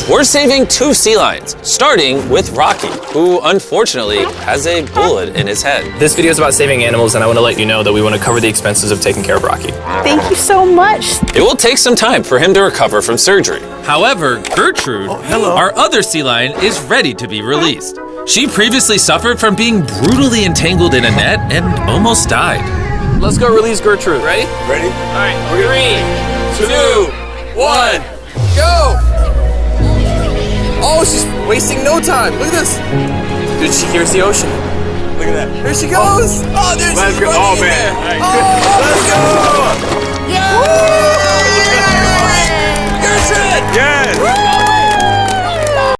First, we're saving 2 sea lions, starting with Rocky, who unfortunately has a bullet in his head. This video is about saving animals, and I want to let you know that we want to cover the expenses of taking care of Rocky. Thank you so much. It will take some time for him to recover from surgery. However, Gertrude, our other sea lion, is ready to be released. She previously suffered from being brutally entangled in a net and almost died. Let's go release Gertrude. Ready? Ready? All right, 3, 2, 1, go! Oh, she's wasting no time. Look at this. Dude, she hears the ocean. Look at that. There she goes. Oh, there Let's she's go. running Oh, in man. there. Let's go. Gertrude! Yes.